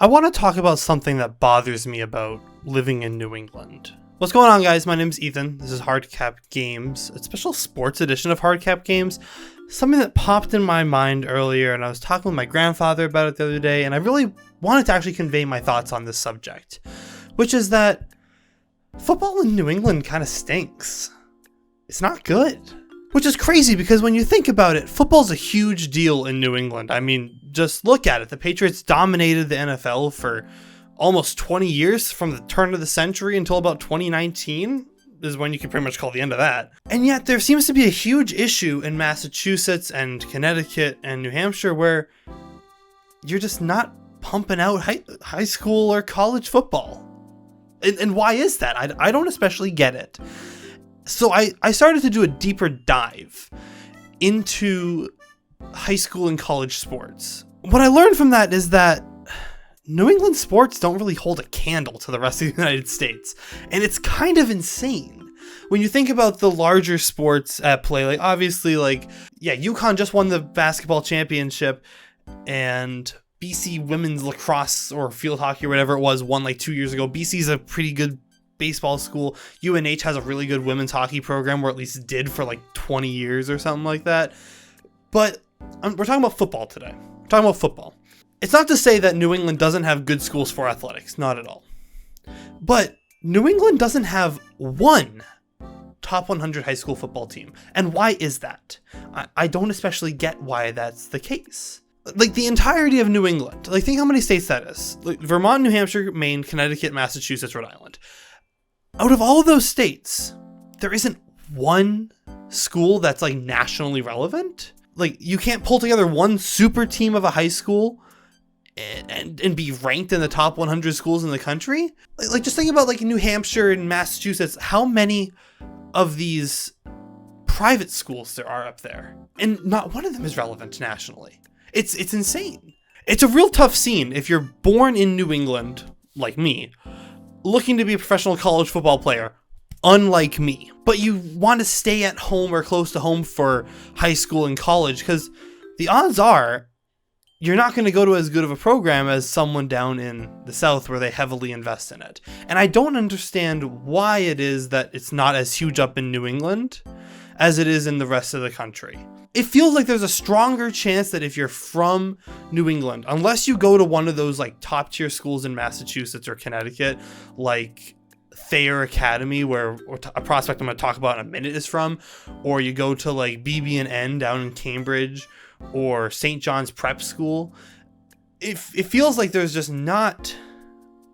I want to talk about something that bothers me about living in New England. What's going on, guys? My name's Ethan. This is Hardcap Games, a special sports edition of Hardcap Games. Something that popped in my mind earlier, and I was talking with my grandfather about it the other day, and I really wanted to actually convey my thoughts on this subject, which is that football in New England kind of stinks. It's not good. Which is crazy because when you think about it, football's a huge deal in New England. I mean, just look at it. The Patriots dominated the NFL for almost 20 years, from the turn of the century until about 2019 is when you can pretty much call the end of that. And yet there seems to be a huge issue in Massachusetts and Connecticut and New Hampshire where you're just not pumping out high school or college football. And why is that? I don't especially get it. So I started to do a deeper dive into high school and college sports. What I learned from that is that New England sports don't really hold a candle to the rest of the United States. And it's kind of insane. When you think about the larger sports at play, like obviously UConn just won the basketball championship, and BC women's lacrosse or field hockey or whatever it was won like 2 years ago. BC's a pretty good baseball school. UNH has a really good women's hockey program, or at least did for like 20 years or something like that. But we're talking about football today. We're talking about football. It's not to say that New England doesn't have good schools for athletics, not at all. But New England doesn't have one top 100 high school football team. And why is that? I don't especially get why that's the case. Like the entirety of New England, like think how many states that is. Like Vermont, New Hampshire, Maine, Connecticut, Massachusetts, Rhode Island. Out of all of those states, there isn't one school that's like nationally relevant. Like you can't pull together one super team of a high school and be ranked in the top 100 schools in the country. Like just think about like New Hampshire and Massachusetts, how many of these private schools there are up there, and not one of them is relevant nationally. It's insane. It's a real tough scene if you're born in New England, like me, looking to be a professional college football player, unlike me, but you want to stay at home or close to home for high school and college, because the odds are you're not going to go to as good of a program as someone down in the South where they heavily invest in it. And I don't understand why it is that it's not as huge up in New England as it is in the rest of the country. It feels like there's a stronger chance that if you're from New England, unless you go to one of those like top tier schools in Massachusetts or Connecticut, like Thayer Academy, where a prospect I'm going to talk about in a minute is from, or you go to like BB&N down in Cambridge, or St. John's Prep School, it feels like there's just not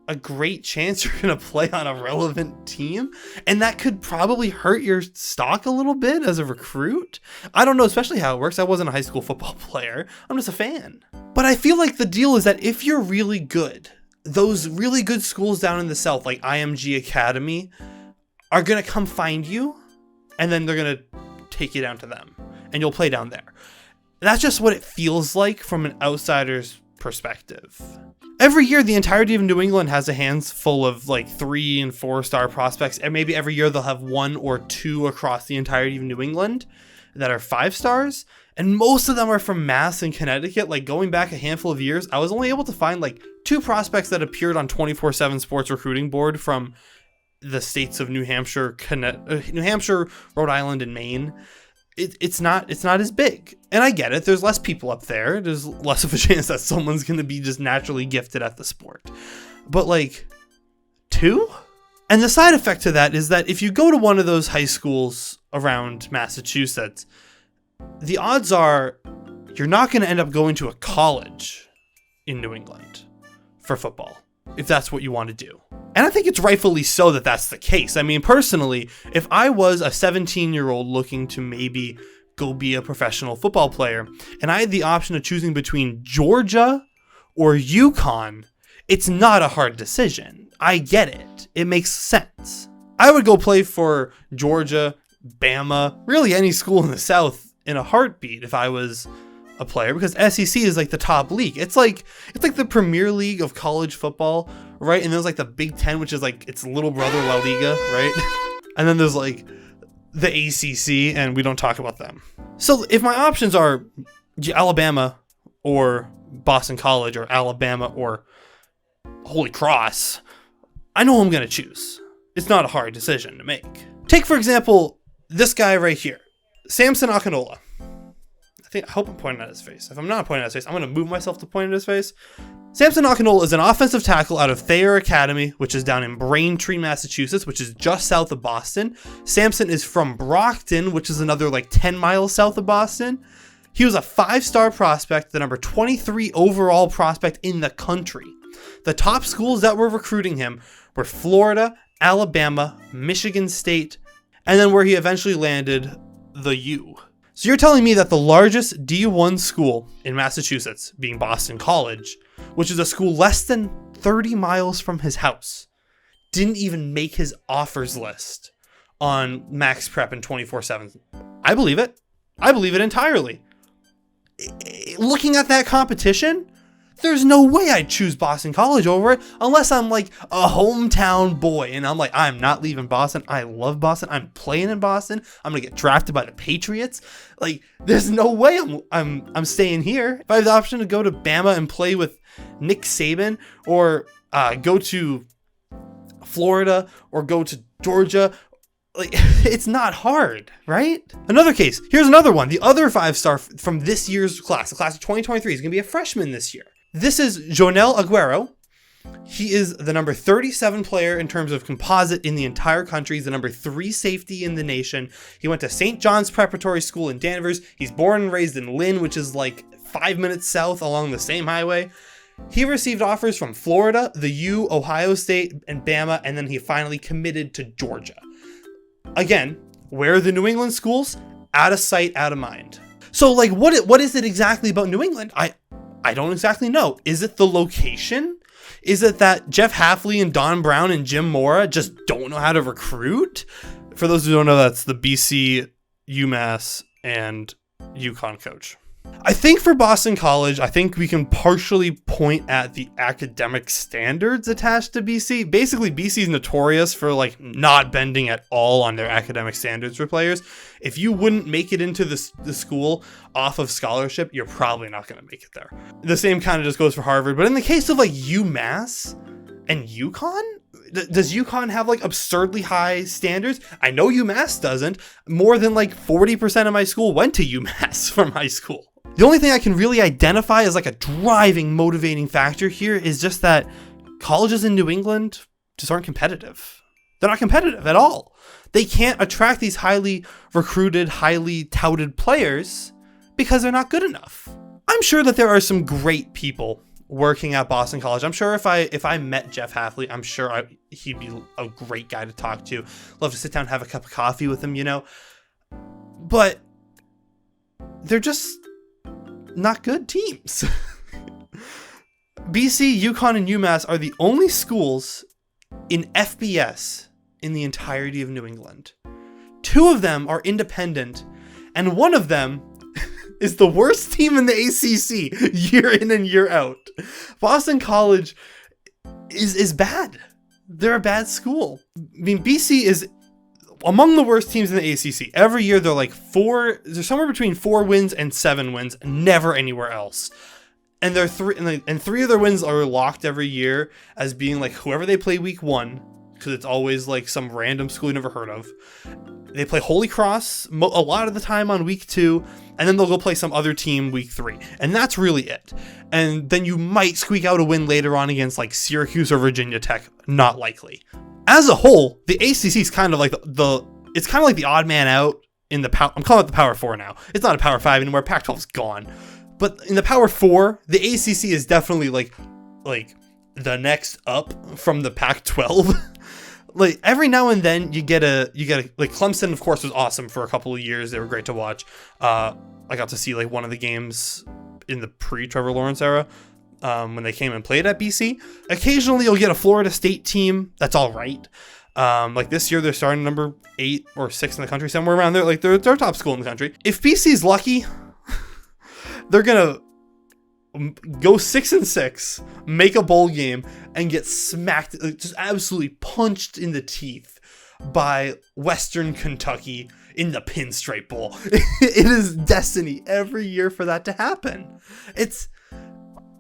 a great chance you're going to play on a relevant team, and that could probably hurt your stock a little bit as a recruit. I don't know especially how it works. I wasn't a high school football player. I'm just a fan. But I feel like the deal is that if you're really good, those really good schools down in the South, like IMG Academy, are going to come find you, and then they're going to take you down to them, and you'll play down there. That's just what it feels like from an outsider's perspective. Every year, the entirety of New England has a handful of like 3 and 4 star prospects, and maybe every year they'll have 1 or 2 across the entirety of New England that are 5 stars, and most of them are from Mass and Connecticut. Like going back a handful of years, I was only able to find like 2 prospects that appeared on 24/7 Sports Recruiting Board from the states of New Hampshire, Rhode Island, and Maine. It's not as big, and I get it. There's less people up there. There's less of a chance that someone's going to be just naturally gifted at the sport. But like 2? And the side effect to that is that if you go to one of those high schools around Massachusetts, the odds are you're not going to end up going to a college in New England for football, if that's what you want to do. And I think it's rightfully so that that's the case. I mean, personally, if I was a 17-year-old looking to maybe go be a professional football player, and I had the option of choosing between Georgia or UConn, it's not a hard decision. I get it. It makes sense. I would go play for Georgia, Bama, really any school in the South in a heartbeat if I was a player, because SEC is like the top league. It's like the Premier League of college football, right? And there's like the Big Ten, which is like its little brother La Liga, right? And then there's like the ACC, and we don't talk about them. So if my options are Alabama or Boston College or Alabama or Holy Cross, I know who I'm going to choose. It's not a hard decision to make. Take, for example, this guy right here, Samson Akinola. I hope I'm pointing at his face. If I'm not pointing at his face, I'm going to move myself to point at his face. Samson Akinola is an offensive tackle out of Thayer Academy, which is down in Braintree, Massachusetts, which is just south of Boston. Samson is from Brockton, which is another like 10 miles south of Boston. He was a 5-star prospect, the number 23 overall prospect in the country. The top schools that were recruiting him were Florida, Alabama, Michigan State, and then where he eventually landed, the U. So you're telling me that the largest D1 school in Massachusetts, being Boston College, which is a school less than 30 miles from his house, didn't even make his offers list on Max Prep and 24/7. I believe it. I believe it entirely. Looking at that competition, there's no way I'd choose Boston College over it unless I'm like a hometown boy and I'm like, I'm not leaving Boston. I love Boston. I'm playing in Boston. I'm gonna get drafted by the Patriots. Like, there's no way I'm staying here. If I have the option to go to Bama and play with Nick Saban, or go to Florida, or go to Georgia, like, it's not hard, right? Another case. Here's another one. The other 5-star from this year's class, the class of 2023, is gonna be a freshman this year. This is Jonel Aguero. He is the number 37 player in terms of composite in the entire country. He's the number 3 safety in the nation. He went to St. John's Preparatory School in Danvers. He's born and raised in Lynn, which is like 5 minutes south along the same highway. He received offers from Florida, the U, Ohio State, and Bama, and then he finally committed to Georgia. Again, where are the New England schools? Out of sight, out of mind. So, like, what is it exactly about New England? I don't exactly know. Is it the location? Is it that Jeff Hafley and Don Brown and Jim Mora just don't know how to recruit? For those who don't know, that's the BC, UMass, and UConn coach. I think for Boston College, I think we can partially point at the academic standards attached to BC. Basically, BC is notorious for like not bending at all on their academic standards for players. If you wouldn't make it into the school off of scholarship, you're probably not going to make it there. The same kind of just goes for Harvard. But in the case of like UMass and UConn, does UConn have like absurdly high standards? I know UMass doesn't. More than like 40% of my school went to UMass from high school. The only thing I can really identify as like a driving, motivating factor here is just that colleges in New England just aren't competitive. They're not competitive at all. They can't attract these highly recruited, highly touted players because they're not good enough. I'm sure that there are some great people working at Boston College. I'm sure if I met Jeff Hafley, I'm sure he'd be a great guy to talk to. Love to sit down and have a cup of coffee with him, you know. But they're just not good teams. BC, UConn, and UMass are the only schools in FBS in the entirety of New England. 2 of them are independent, and one of them is the worst team in the ACC year in and year out. Boston College is bad. They're a bad school. I mean, BC is among the worst teams in the ACC. Every year they're like they're somewhere between 4 wins and 7 wins, never anywhere else. And they're 3 of their wins are locked every year as being like whoever they play week 1, because it's always like some random school you never heard of. They play Holy Cross a lot of the time on week 2, and then they'll go play some other team week 3. And that's really it. And then you might squeak out a win later on against like Syracuse or Virginia Tech. Not likely. As a whole, the ACC is kind of like it's kind of like the odd man out in the power. I'm calling it the Power 4 now. It's not a Power 5 anymore. Pac-12's gone. But in the Power 4, the ACC is definitely like the next up from the Pac-12. Like every now and then you get a like Clemson, of course, was awesome for a couple of years. They were great to watch. I got to see like one of the games in the pre-Trevor Lawrence era. When they came and played at BC. Occasionally you'll get a Florida State team that's all right. Like this year they're starting number 8 or 6 in the country, somewhere around there. Like they're top school in the country. If BC's lucky, they're gonna go 6-6, make a bowl game, and get smacked, just absolutely punched in the teeth by Western Kentucky in the Pinstripe Bowl. It is destiny every year for that to happen.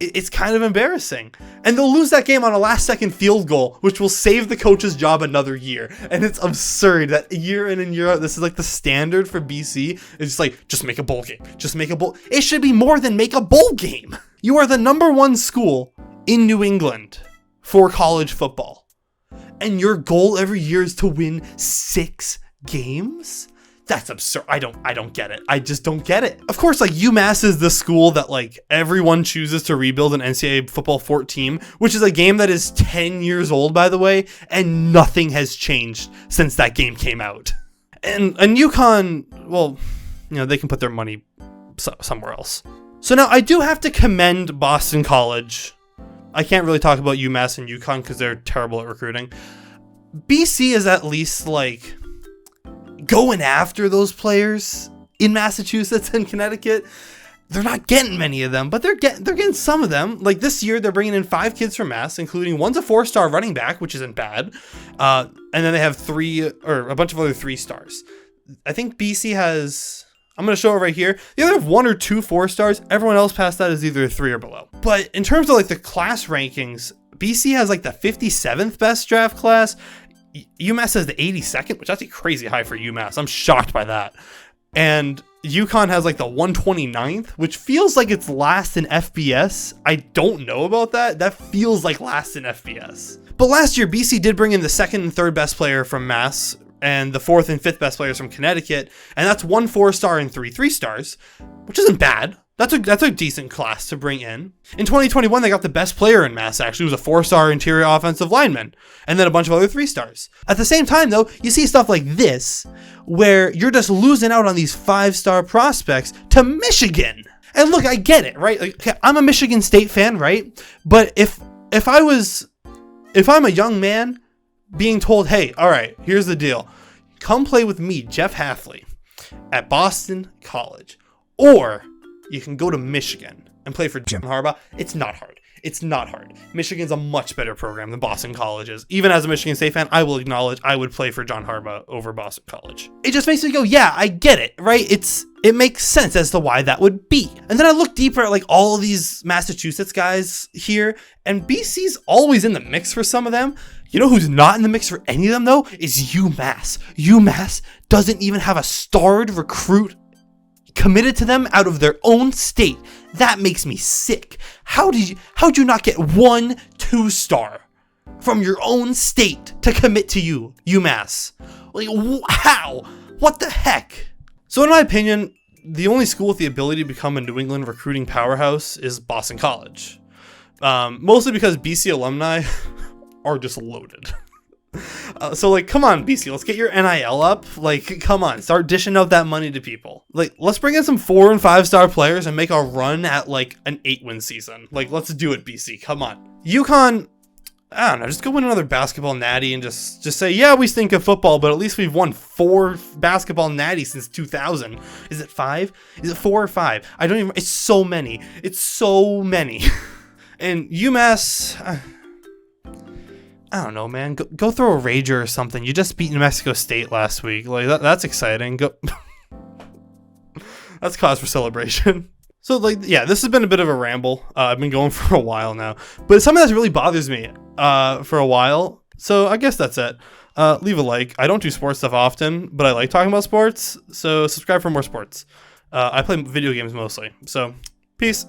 it's kind of embarrassing. And they'll lose that game on a last-second field goal, which will save the coach's job another year. And it's absurd that year in and year out, this is like the standard for BC. It's just like, just make a bowl game. Just make a bowl. It should be more than make a bowl game. You are the #1 school in New England for college football. And your goal every year is to win 6 games? That's absurd. I don't get it. I just don't get it. Of course, like UMass is the school that like everyone chooses to rebuild an NCAA football 4 team, which is a game that is 10 years old, by the way, and nothing has changed since that game came out. And UConn, well, you know, they can put their money somewhere else. So now I do have to commend Boston College. I can't really talk about UMass and UConn because they're terrible at recruiting. BC is at least like going after those players in Massachusetts and Connecticut. They're not getting many of them, but they're getting some of them. Like this year, they're bringing in 5 kids from Mass, including one's a 4-star running back, which isn't bad. And then they have 3 or a bunch of other 3-stars. I think BC has, I'm going to show it right here. They either have 1 or 2 4-stars. Everyone else past that is either 3 or below. But in terms of like the class rankings, BC has like the 57th best draft class. UMass has the 82nd, which is actually crazy high for UMass. I'm shocked by that. And UConn has like the 129th, which feels like it's last in FBS. I don't know about that. That feels like last in FBS. But last year, BC did bring in the 2nd and 3rd best player from Mass and the 4th and 5th best players from Connecticut. And that's 1 4-star and 3 3-stars, which isn't bad. That's a decent class to bring in. In 2021, they got the best player in Mass, actually. It was a 4-star interior offensive lineman, and then a bunch of other 3-stars. At the same time, though, you see stuff like this, where you're just losing out on these 5-star prospects to Michigan. And look, I get it, right? Like, okay, I'm a Michigan State fan, right? But if I'm a young man being told, hey, all right, here's the deal. Come play with me, Jeff Hafley, at Boston College, or you can go to Michigan and play for John Harbaugh. It's not hard. It's not hard. Michigan's a much better program than Boston College is. Even as a Michigan State fan, I will acknowledge I would play for John Harbaugh over Boston College. It just makes me go, yeah, I get it, right? It makes sense as to why that would be. And then I look deeper at like all of these Massachusetts guys here, and BC's always in the mix for some of them. You know who's not in the mix for any of them though? Is UMass. UMass doesn't even have a starred recruit committed to them out of their own state. That makes me sick. How'd you not get 1 2-star from your own state to commit to you, UMass? Like, how? What the heck? So in my opinion, the only school with the ability to become a New England recruiting powerhouse is Boston College. Mostly because BC alumni are just loaded. So like, come on, BC, let's get your NIL up. Like, come on, start dishing out that money to people. Like, let's bring in some 4- and 5-star players and make a run at like an 8-win season. Like, let's do it, BC. Come on. UConn, I don't know, just go win another basketball natty and just say, yeah, we stink at football, but at least we've won 4 basketball natties since 2000. Is it 5? Is it 4 or 5? I don't even. It's so many. It's so many. And UMass. I don't know, man. Go throw a rager or something. You just beat New Mexico State last week. Like that's exciting. Go. That's cause for celebration. So like, yeah, this has been a bit of a ramble. I've been going for a while now, but it's something that's really bothers me for a while. So I guess that's it. Leave a like. I don't do sports stuff often, but I like talking about sports. So subscribe for more sports. I play video games mostly. So peace.